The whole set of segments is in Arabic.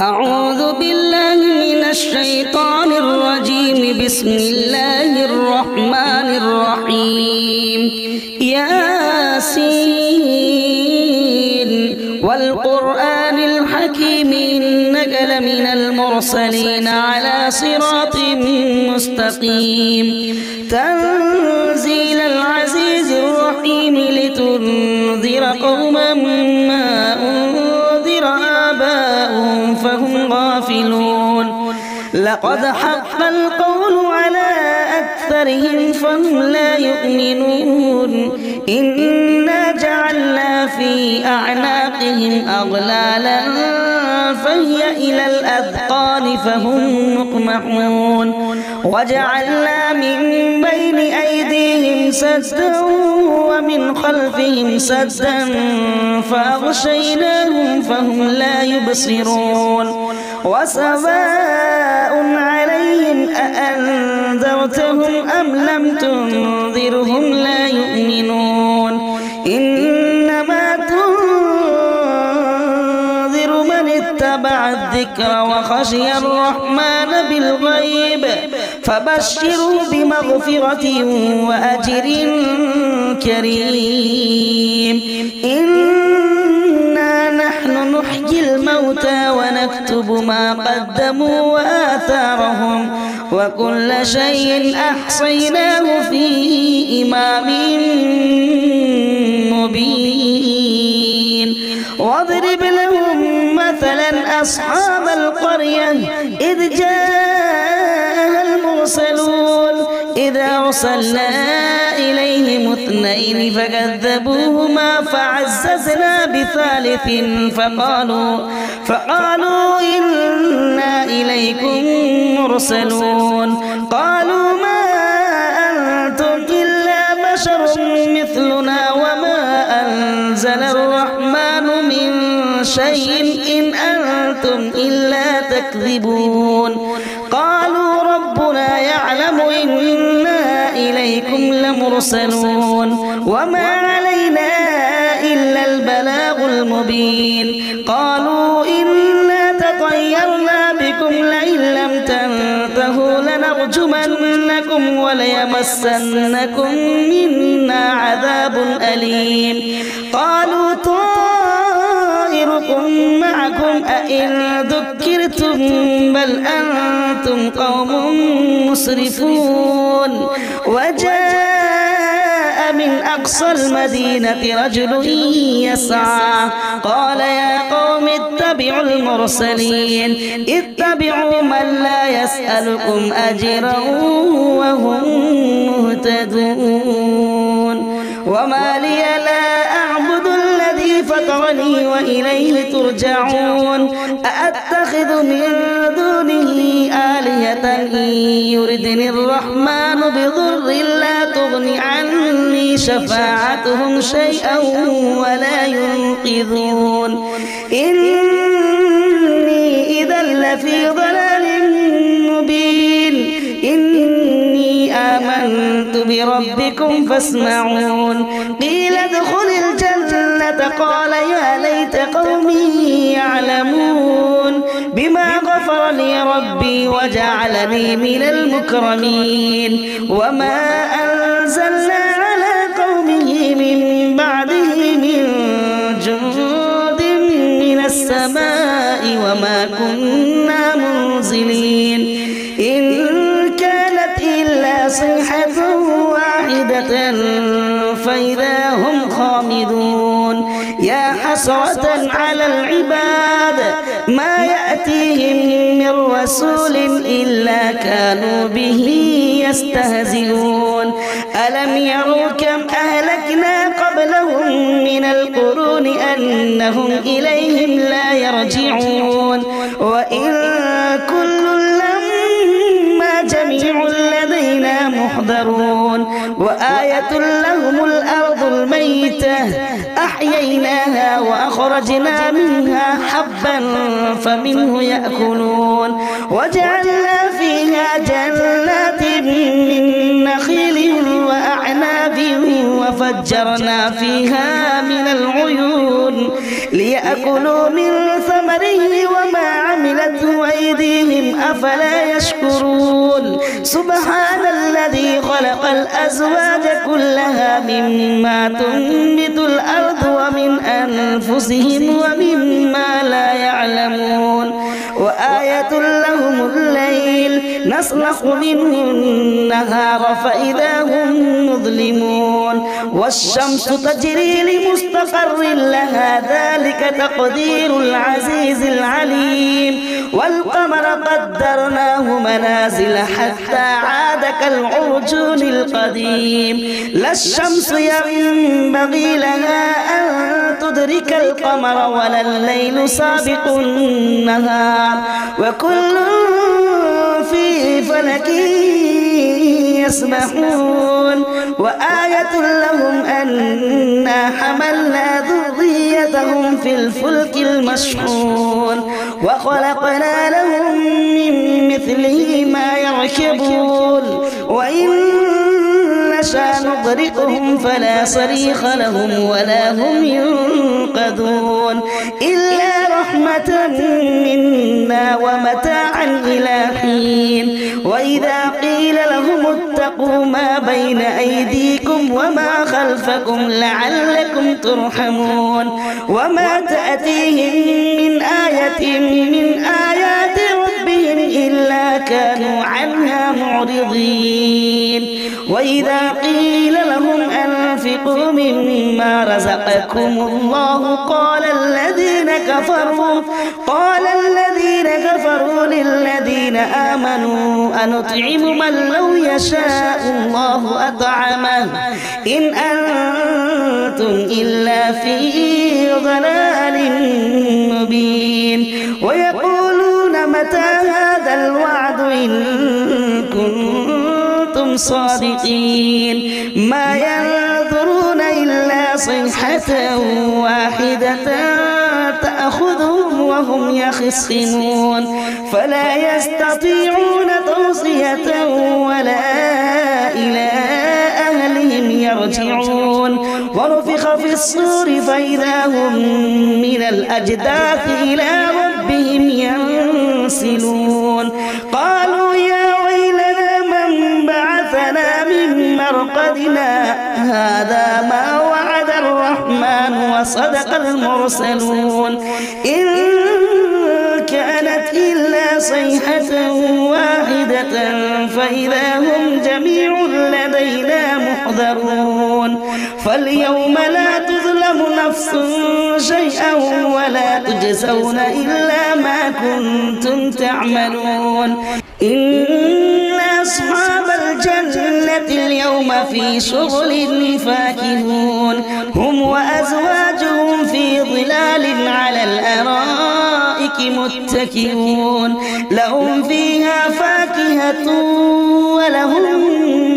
أعوذ بالله من الشيطان الرجيم. بسم الله الرحمن الرحيم. ياسين والقرآن الحكيم إنك لمن المرسلين على صراط مستقيم. تنزيل العزيز الرحيم لتنذر قوما ما أنذر آباؤهم فهم غافلون. لقد حق القول على أكثرهم فهم لا يؤمنون. إنا جعلنا في أعناقهم أغلالا فهي إلى الأذقان فهم مقمحون. وجعلنا من بين أيديهم سدا ومن خلفهم سدا فأغشيناهم فهم لا يبصرون. وسواء عليهم أأنذرتهم أم لم تنذرهم لا يؤمنون. إنما تنذر من اتبع الذكر وخشي الرحمن بالغيب فبشروا بمغفرة وأجر كريم. إنا نحن نحيي الموتى ونكتب ما قدموا وآثارهم وكل شيء أحصيناه في إمام مبين. واضرب لهم مثلا أصحاب القرية إذ جاءها المرسلون إذ أرسلنا إليهم اثنين فكذبوهما فعززنا بثالث فقالوا إنا إليكم مرسلون. قالوا ما أنتم إلا بشر مثلنا وما أنزل الرحمن من شيء إن أنتم إلا تكذبون. قالوا ربنا يعلم إنا إليكم لمرسلون وما علينا إلا البلاغ المبين. قالوا إنا تطيرنا بكم لئن لم تنتهوا لنرجمنكم وليمسنكم منا عذاب أليم. قالوا طائركم معكم أئن ذكرتم بل أنتم قوم مسرفون. وجاء من أقصى المدينة رجل يسعى قال يا قوم اتبعوا المرسلين اتبعوا من لا يسألكم أجرا وهم مهتدون. وما لي لا أعبد الذي فطرني وإليه ترجعون. أأتخذ من دونه آلهة إن يردني الرحمن بضر لا تغن عني شفاعتهم شيئا ولا ينقذون. إني إذا لفي ضلال مبين. إني آمنت بربكم فاسمعون. قيل ادخل الجنة قال يا ليت قومي يعلمون بما غفر لي ربي وجعلني من المكرمين. وما أنزلنا على قومه من بعده من جند من السماء وما كنا منزلين. إن كانت إلا صيحة واحدة فإذا هم خامدون. يا حسرة على العباد ما يأتيهم من رسول إلا كانوا به يستهزئون. ألم يروا كم أهلكنا قبلهم من القرون أنهم إليهم لا يرجعون. وإن كل لما جميع لدينا محضرون. وآية لهم الأرض الميتة أحييناها وأخرجنا منها حبا فمنه يأكلون. وجعلنا فيها جنات من نخيل وأعناب وفجرنا فيها من العيون ليأكلوا من ثمره وما عمل أفلا يشكرون سبحان الذي خلق الأزواج كلها مما تنبت الأرض ومن أنفسهم ومما لا يعلمون وآية لهم الليل نسلخ منه النهار فإذا هم مظلمون والشمس تجري لمستقر لها ذلك تقدير العزيز العليم والقمر قدرناه منازل حتى عاد كالعرجون القديم لا الشمس ينبغي لها أن تدرك القمر ولا الليل سابق النهار وكل في فلك يسبحون وآية لهم أنا حملنا ذريتهم في الفلك المشحون وخلقنا لهم من مثله ما يركبون وإن نشاء نغرقهم فلا صريخ لهم ولا هم ينقذون إلا رحمة منا ومتاعا إلى حين وإذا قيل لهم اتقوا ما بين أيديكم وما خلفكم لعلكم ترحمون وما تأتيهم من آية من آيات ربهم إلا كانوا عنها معرضين وإذا قيل لهم أنفقوا مما رزقكم الله قال الذين كفروا للذين آمنوا أنطعم من لو يشاء الله أطعمه إن أنتم إلا في ضلال مبين ويقولون متى هذا الوعد إن كنتم صادقين ما ينظرون إلا صيحة واحدة تأخذهم وهم يخصمون فلا يستطيعون توصية ولا إلى أهلهم يرجعون ونفخ في الصور فإذا هم من الأجداث إلى ربهم ينسلون قالوا يا ويلنا من بعثنا من مرقدنا هذا ما وعد الرحمن وصدق المرسلون إن كانت إلا صيحة واحدة فإذا هم جميع لدينا محضرون فاليوم لا تظلم نفس شيئا ولا تجزون إلا ما كنتم تعملون إن أصحاب الجنة اليوم في شغل فاكهون هم وأزواجهم في ظلال على الأرائك متكئون لهم فيها فاكهة ولهم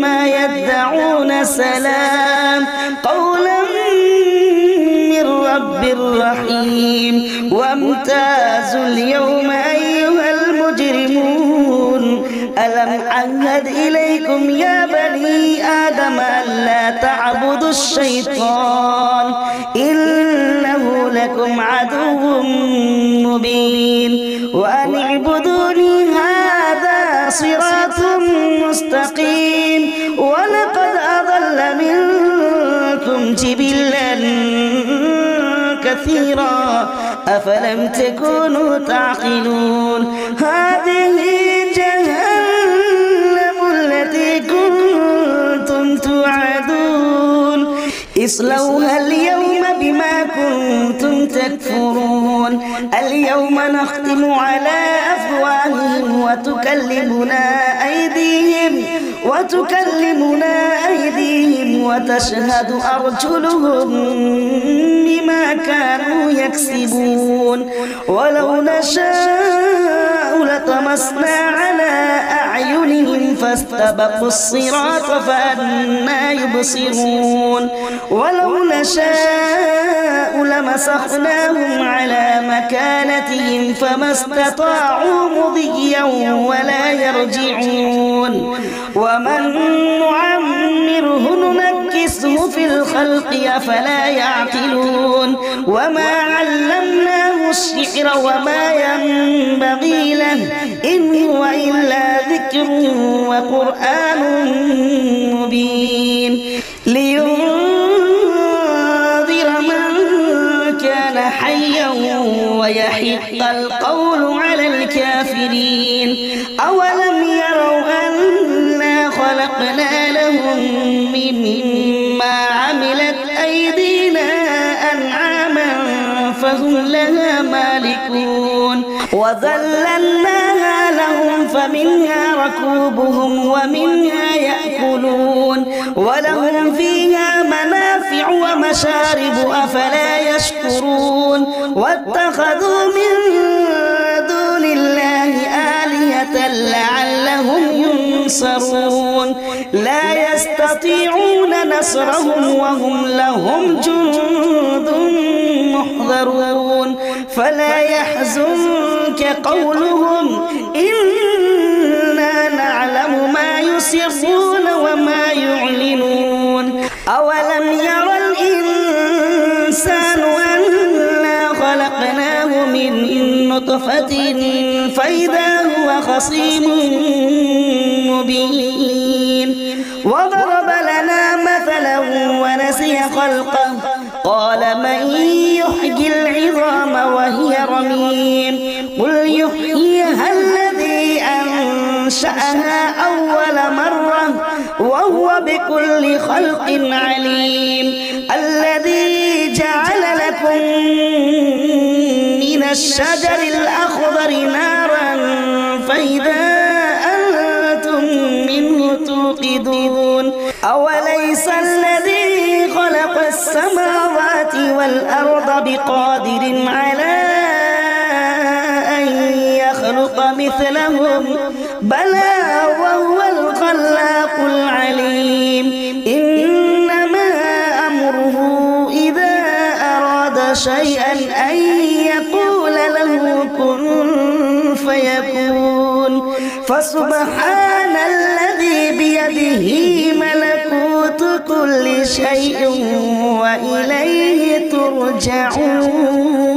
ما يدعون سلام قولا من رب رحيم وامتازوا اليوم أيها المجرمون ألم أعهد إليكم يا بني آدم ألا تعبدوا الشيطان إنه لكم عدو مبين وأن اعبدوني هذا صراط مستقيم ولقد أضل منكم جبلا كثيرا أفلم تكونوا تعقلون هذه جهنم التي كنتم توعدون اصلوها اليوم بما كنتم تكفرون اليوم نختم على أفواههم وتكلمنا أيديهم وتشهد أرجلهم بما كانوا يكسبون ولو نشاء لطمسنا على أعينهم فاستبقوا الصراط فأنى يبصرون ولو نشاء لمسخناهم على مكانتهم فما استطاعوا مضيا ولا يرجعون ومن نعمره ننكسه في الخلق أفلا يعقلون وما علمناه الشعر وما ينبغي له إن هو إلا ذكر وقرآن مبين لينذر من كان حيا ويحق القول على الكافرين أولم يروا أنا خلقنا لهم مما عملت أيدينا أنعاما فهم لها مالكون وذللناها لهم فمنها ركوبهم ومنها يأكلون ولهم فيها منافع ومشارب أفلا يشكرون واتخذوا من دون الله آلهة لعلهم ينصرون لا يستطيعون نصرهم وهم لهم جند محضرون فلا يحزنك قولهم إنا نعلم ما يسرون وما يعلنون أولم يرى الإنسان أنا خلقناه من نطفة فإذا هو خصيم مبين وضرب لنا مثلا ونسي خلقه قال من يحيي العظام وهي رميم قل يحييها الذي أنشأها أول مرة وهو بكل خلق عليم الذي جعل لكم من الشجر الأخضر نارا فإذا أنتم منه توقدون أوليس الذي خلق السماوات والأرض بقادر على أن يخلق مثلهم بلى وهو الخلاق العليم إنما أمره إذا أراد شيئا أن يقول له كن فيكون فسبحان الذي بيده ملكوت كل شيء وإليه ترجعون.